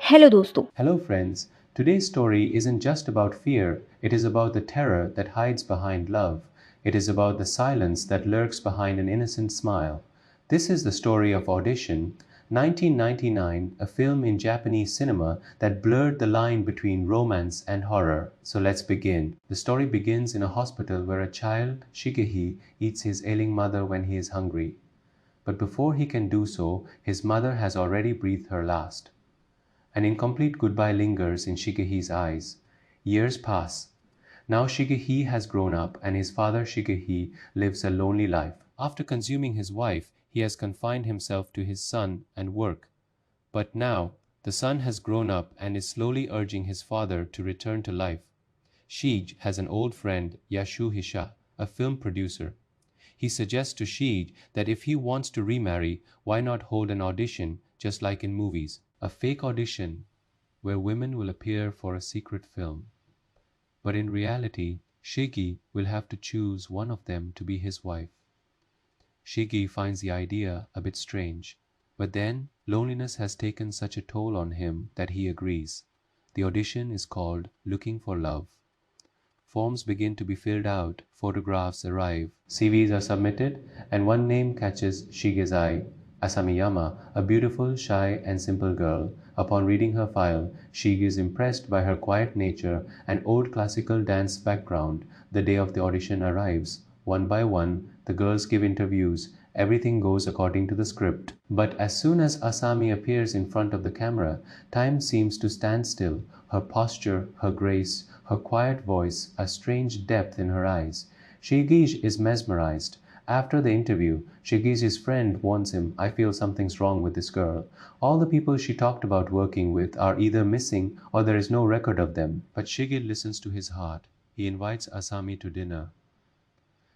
Hello दोस्तों। Hello, friends. Today's story isn't just about fear, it is about the terror that hides behind love. It is about the silence that lurks behind an innocent smile. This is the story of Audition, 1999, a film in Japanese cinema that blurred the line between romance and horror. So let's begin. The story begins in a hospital where a child, Shigehi, eats his ailing mother when he is hungry. But before he can do so, his mother has already breathed her last. An incomplete goodbye lingers in Shigehi's eyes. Years pass. Now Shigehi has grown up and his father Shigehi lives a lonely life. After consuming his wife, he has confined himself to his son and work. But now, the son has grown up and is slowly urging his father to return to life. Shige has an old friend, Yasuhisa, a film producer. He suggests to Shige that if he wants to remarry, why not hold an audition just like in movies? A fake audition where women will appear for a secret film. But in reality, Shigi will have to choose one of them to be his wife. Shigi finds the idea a bit strange, but then loneliness has taken such a toll on him that he agrees. The audition is called Looking for Love. Forms begin to be filled out, photographs arrive, CVs are submitted, and one name catches Shige's eye. Asami, a beautiful, shy, and simple girl. Upon reading her file, Shige is impressed by her quiet nature and old classical dance background. The day of the audition arrives. One by one, the girls give interviews. Everything goes according to the script. But as soon as Asami appears in front of the camera, time seems to stand still. Her posture, her grace, her quiet voice, a strange depth in her eyes. Shige is mesmerized. After the interview, Shige's friend warns him, I feel something's wrong with this girl. All the people she talked about working with are either missing or there is no record of them. But Shige listens to his heart. He invites Asami to dinner.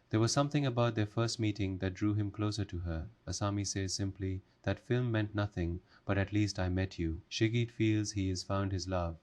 There was something about their first meeting that drew him closer to her. Asami says simply, that film meant nothing, but at least I met you. Shige feels he has found his love.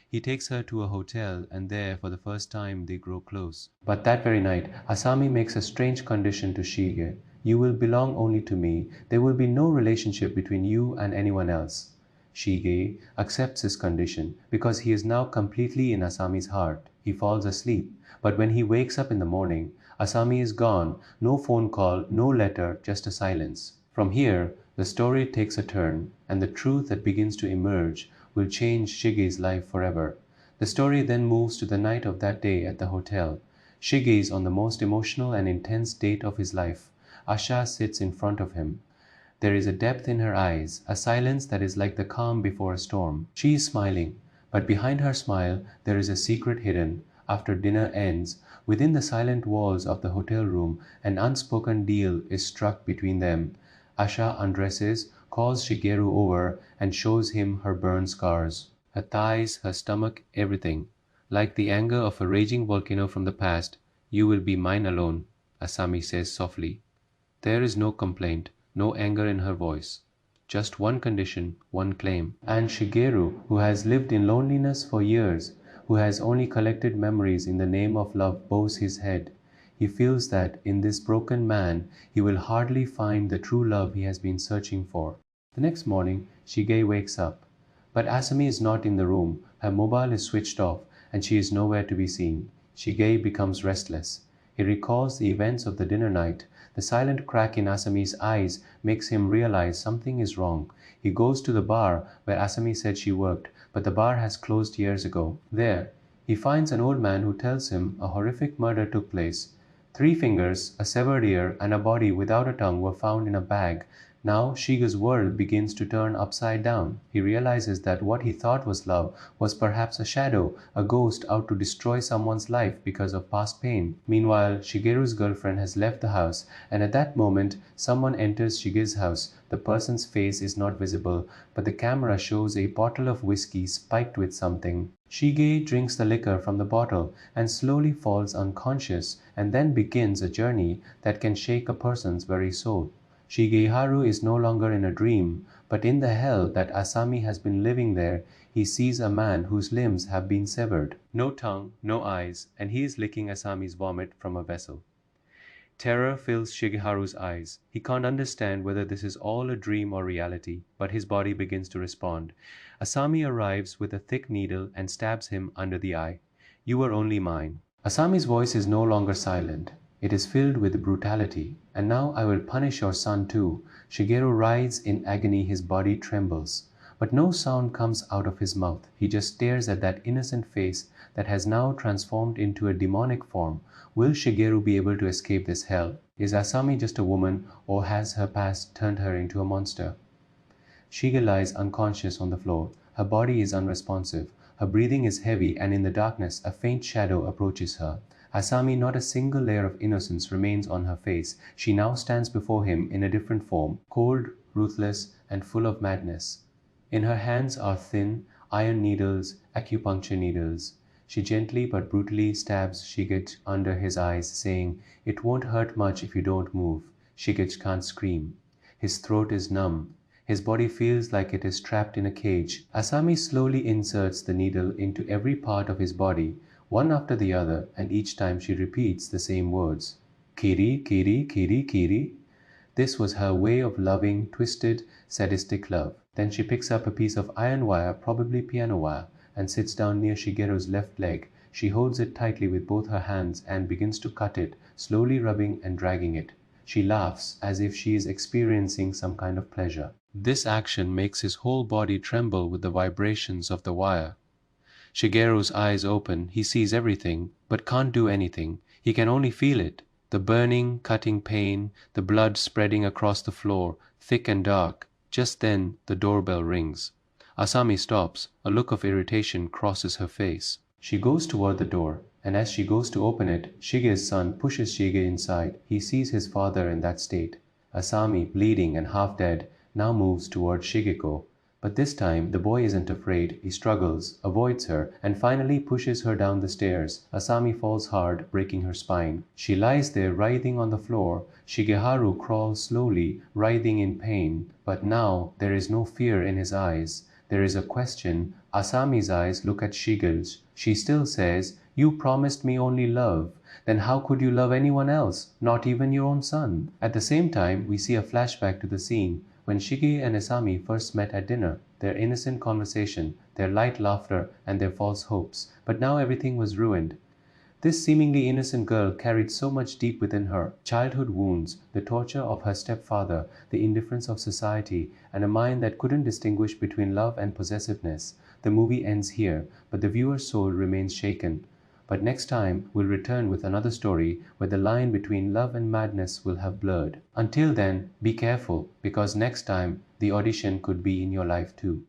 He takes her to a hotel and there for the first time they grow close. But that very night, Asami makes a strange condition to Shige. You will belong only to me. There will be no relationship between you and anyone else. Shige accepts his condition because he is now completely in Asami's heart. He falls asleep, but when he wakes up in the morning, Asami is gone. No phone call, no letter, just a silence. From here, the story takes a turn, and the truth that begins to emerge will change Shige's life forever. The story then moves to the night of that day at the hotel. Shige is on the most emotional and intense date of his life. Asha sits in front of him. There is a depth in her eyes, a silence that is like the calm before a storm. She is smiling, but behind her smile there is a secret hidden. After dinner ends, within the silent walls of the hotel room, an unspoken deal is struck between them. Asha undresses, calls Shigeru over, and shows him her burn scars. Her thighs, her stomach, everything. Like the anger of a raging volcano from the past, you will be mine alone, Asami says softly. There is no complaint, no anger in her voice. Just one condition, one claim. And Shigeru, who has lived in loneliness for years, who has only collected memories in the name of love, bows his head. He feels that in this broken man he will hardly find the true love he has been searching for. The next morning, Shige wakes up. But Asami is not in the room. Her mobile is switched off and she is nowhere to be seen. Shige becomes restless. He recalls the events of the dinner night. The silent crack in Asami's eyes makes him realize something is wrong. He goes to the bar where Asami said she worked, but the bar has closed years ago. There, he finds an old man who tells him a horrific murder took place. 3 fingers, a severed ear, and a body without a tongue were found in a bag. Now Shige's world begins to turn upside down. He realizes that what he thought was love was perhaps a shadow, a ghost out to destroy someone's life because of past pain. Meanwhile, Shigeru's girlfriend has left the house, and at that moment, someone enters Shige's house. The person's face is not visible, but the camera shows a bottle of whiskey spiked with something. Shige drinks the liquor from the bottle and slowly falls unconscious, and then begins a journey that can shake a person's very soul. Shigeharu is no longer in a dream, but in the hell that Asami has been living there, he sees a man whose limbs have been severed. No tongue, no eyes, and he is licking Asami's vomit from a vessel. Terror fills Shigeharu's eyes. He can't understand whether this is all a dream or reality, but his body begins to respond. Asami arrives with a thick needle and stabs him under the eye. You were only mine. Asami's voice is no longer silent. It is filled with brutality. And now I will punish your son too. Shigeru writhes in agony, his body trembles. But no sound comes out of his mouth. He just stares at that innocent face that has now transformed into a demonic form. Will Shigeru be able to escape this hell? Is Asami just a woman, or has her past turned her into a monster? Shige lies unconscious on the floor. Her body is unresponsive. Her breathing is heavy, and in the darkness a faint shadow approaches her. Asami, not a single layer of innocence remains on her face. She now stands before him in a different form, cold, ruthless, and full of madness. In her hands are thin, iron needles, acupuncture needles. She gently but brutally stabs Shigech under his eyes, saying, "It won't hurt much if you don't move." Shigech can't scream. His throat is numb. His body feels like it is trapped in a cage. Asami slowly inserts the needle into every part of his body, one after the other, and each time she repeats the same words. Kiri, kiri, kiri, kiri. This was her way of loving, twisted, sadistic love. Then she picks up a piece of iron wire, probably piano wire, and sits down near Shigeru's left leg. She holds it tightly with both her hands and begins to cut it, slowly rubbing and dragging it. She laughs as if she is experiencing some kind of pleasure. This action makes his whole body tremble with the vibrations of the wire. Shigeru's eyes open. He sees everything, but can't do anything. He can only feel it. The burning, cutting pain, the blood spreading across the floor, thick and dark. Just then, the doorbell rings. Asami stops. A look of irritation crosses her face. She goes toward the door, and as she goes to open it, Shige's son pushes Shige inside. He sees his father in that state. Asami, bleeding and half dead, now moves toward Shigeko. But this time, the boy isn't afraid. He struggles, avoids her, and finally pushes her down the stairs. Asami falls hard, breaking her spine. She lies there writhing on the floor. Shigeharu crawls slowly, writhing in pain. But now there is no fear in his eyes. There is a question. Asami's eyes look at Shige's. She still says, "You promised me only love. Then how could you love anyone else, not even your own son?" At the same time, we see a flashback to the scene when Shige and Asami first met at dinner, their innocent conversation, their light laughter, and their false hopes. But now everything was ruined. This seemingly innocent girl carried so much deep within her: childhood wounds, the torture of her stepfather, the indifference of society, and a mind that couldn't distinguish between love and possessiveness. The movie ends here, but the viewer's soul remains shaken. But next time, we'll return with another story where the line between love and madness will have blurred. Until then, be careful, because next time, the audition could be in your life too.